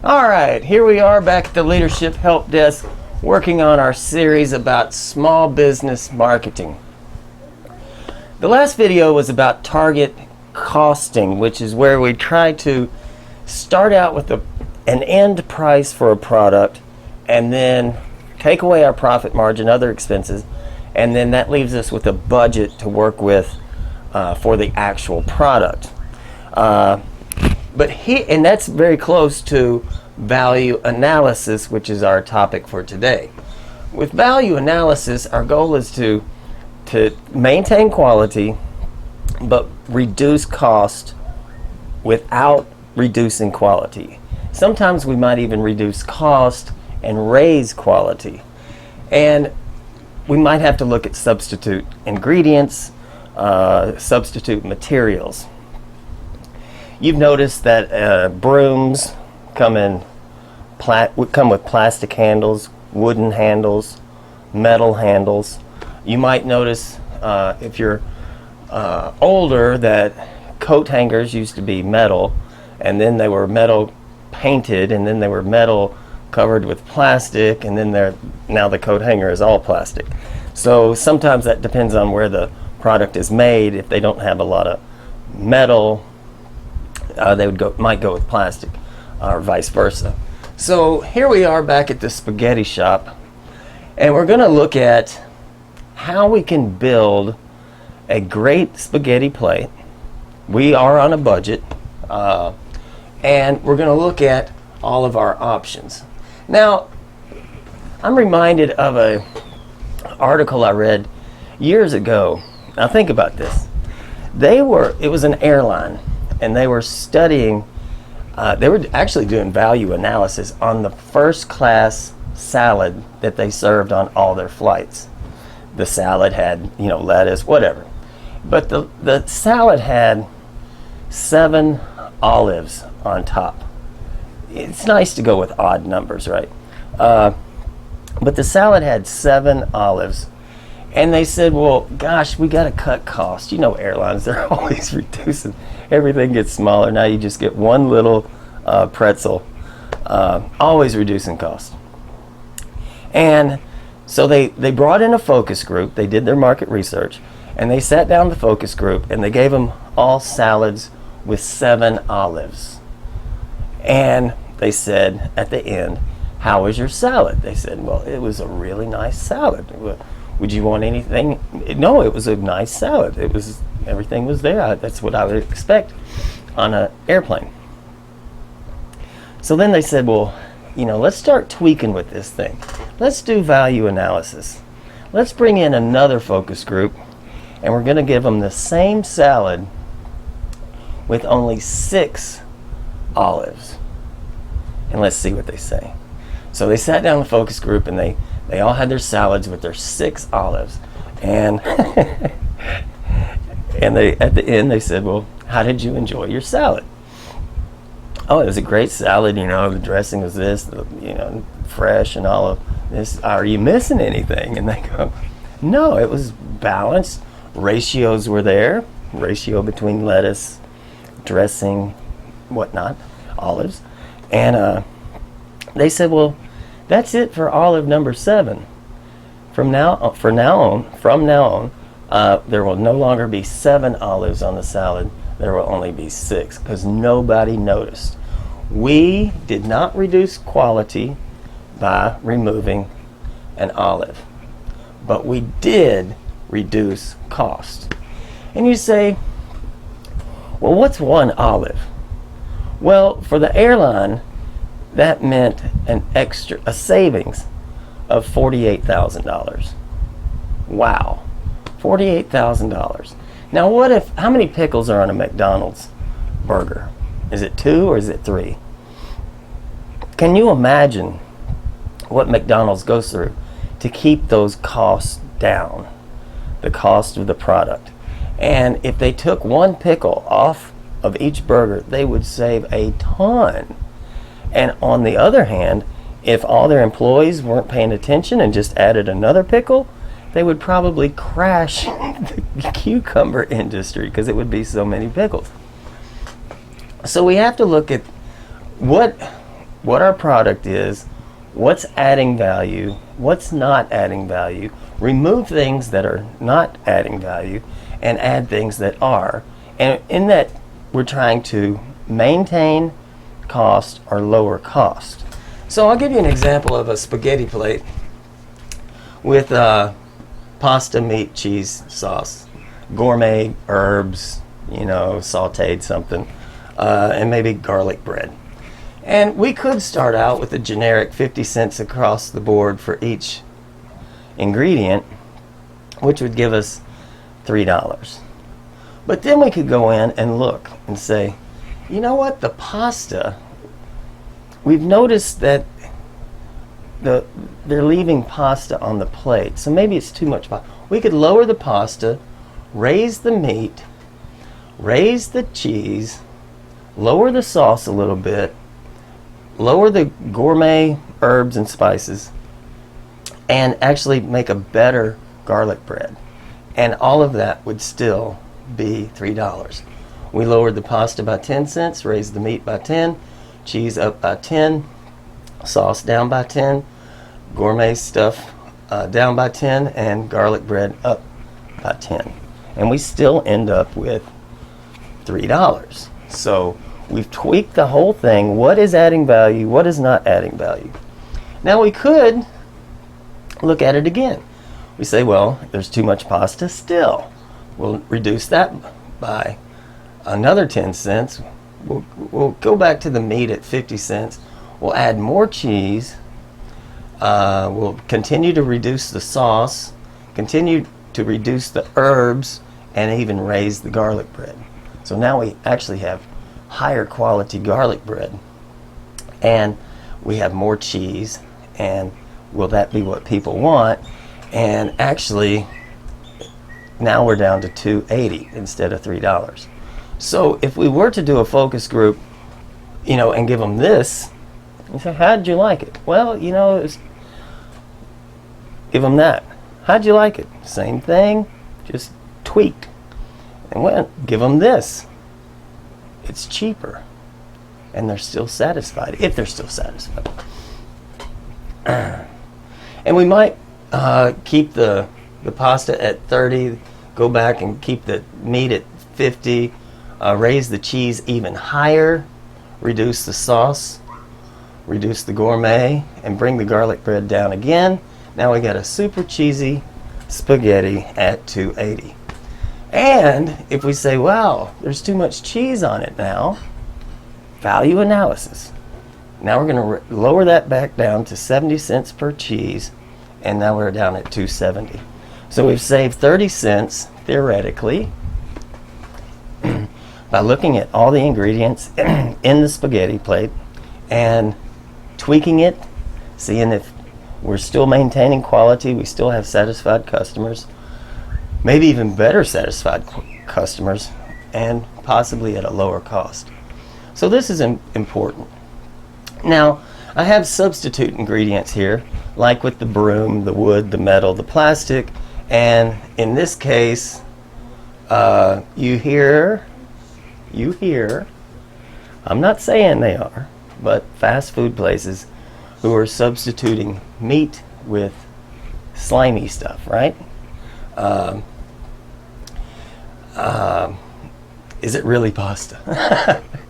Alright, here we are back at the Leadership Help Desk working on our series about small business marketing. The last video was about target costing, which is where we try to start out with an end price for a product and then take away our profit margin, other expenses, and then that leaves us with a budget to work with for the actual product. And that's very close to value analysis, which is our topic for today. With value analysis, our goal is to maintain quality but reduce cost without reducing quality. Sometimes we might even reduce cost and raise quality. And we might have to look at substitute ingredients, substitute materials. You've noticed that brooms come with plastic handles, wooden handles, metal handles. You might notice if you're older that coat hangers used to be metal, and then they were metal painted, and then they were metal covered with plastic, and then now the coat hanger is all plastic. So sometimes that depends on where the product is made. If they don't have a lot of metal, they might go with plastic, or vice versa. So here we are back at the spaghetti shop, and we're going to look at how we can build a great spaghetti plate. We are on a budget, and we're going to look at all of our options. Now, I'm reminded of an article I read years ago. Now think about this. It was an airline, and they were studying, they were actually doing value analysis on the first class salad that they served on all their flights. The salad had, lettuce, whatever. But the salad had 7 olives on top. It's nice to go with odd numbers, right? But the salad had 7 olives. And they said, well, gosh, we got to cut costs. Airlines, they're always reducing. Everything gets smaller. Now you just get one little pretzel, always reducing costs. And so they brought in a focus group. They did their market research, and they sat down the focus group, and they gave them all salads with 7 olives. And they said at the end, how was your salad? They said, well, it was a really nice salad. Would you want anything? No, it was a nice salad. Everything was there. That's what I would expect on an airplane. So then they said, well, let's start tweaking with this thing. Let's do value analysis. Let's bring in another focus group, and we're going to give them the same salad with only 6 olives. And let's see what they say. So they sat down the focus group, and they all had their salads with their 6 olives. And at the end they said, well, how did you enjoy your salad? Oh, it was a great salad, the dressing was this, fresh and all of this. Are you missing anything? And they go, no, it was balanced. Ratios were there. Ratio between lettuce, dressing, whatnot, olives. And they said, well, that's it for olive number 7. From now on, there will no longer be 7 olives on the salad. There will only be 6, because nobody noticed. We did not reduce quality by removing an olive, but we did reduce cost. And you say, well, what's 1 olive? Well, for the airline, that meant a savings of $48,000. Wow, $48,000. Now how many pickles are on a McDonald's burger? Is it 2 or is it 3? Can you imagine what McDonald's goes through to keep those costs down, the cost of the product? And if they took 1 pickle off of each burger, they would save a ton. And on the other hand, if all their employees weren't paying attention and just added another pickle, they would probably crash the cucumber industry, because it would be so many pickles. So we have to look at what what our product is, what's adding value, what's not adding value, remove things that are not adding value, and add things that are. And in that, we're trying to maintain cost or lower cost. So I'll give you an example of a spaghetti plate with pasta, meat, cheese, sauce, gourmet herbs, sauteed something, and maybe garlic bread. And we could start out with a generic 50 cents across the board for each ingredient, which would give us $3. But then we could go in and look and say, you know what, the pasta, we've noticed that they're leaving pasta on the plate, so maybe it's too much pasta. We could lower the pasta, raise the meat, raise the cheese, lower the sauce a little bit, lower the gourmet herbs and spices, and actually make a better garlic bread. And all of that would still be $3. We lowered the pasta by 10 cents, raised the meat by 10, cheese up by 10, sauce down by 10, gourmet stuff down by 10, and garlic bread up by 10. And we still end up with $3. So we've tweaked the whole thing. What is adding value? What is not adding value? Now we could look at it again. We say, well, there's too much pasta still. We'll reduce that by another 10 cents. We'll go back to the meat at 50 cents. We'll add more cheese. We'll continue to reduce the sauce, continue to reduce the herbs, and even raise the garlic bread. So now we actually have higher quality garlic bread, and we have more cheese. And will that be what people want? And actually, now we're down to $2.80 instead of $3. So if we were to do a focus group, and give them this, and say, how'd you like it? Well, give them that. How'd you like it? Same thing, just tweaked. And give them this. It's cheaper, and they're still satisfied, if they're still satisfied. And we might keep the pasta at 30, go back and keep the meat at 50, raise the cheese even higher, reduce the sauce, reduce the gourmet, and bring the garlic bread down again. Now we got a super cheesy spaghetti at $2.80. And if we say, wow, there's too much cheese on it now, value analysis. Now we're going to lower that back down to 70 cents per cheese, and now we're down at $2.70. So we've saved 30 cents, theoretically, by looking at all the ingredients in the spaghetti plate and tweaking it, seeing if we're still maintaining quality, we still have satisfied customers, maybe even better satisfied customers, and possibly at a lower cost. So this is important. Now, I have substitute ingredients here, like with the broom, the wood, the metal, the plastic, and in this case, you hear, I'm not saying they are, but fast food places who are substituting meat with slimy stuff, right? Is it really pasta?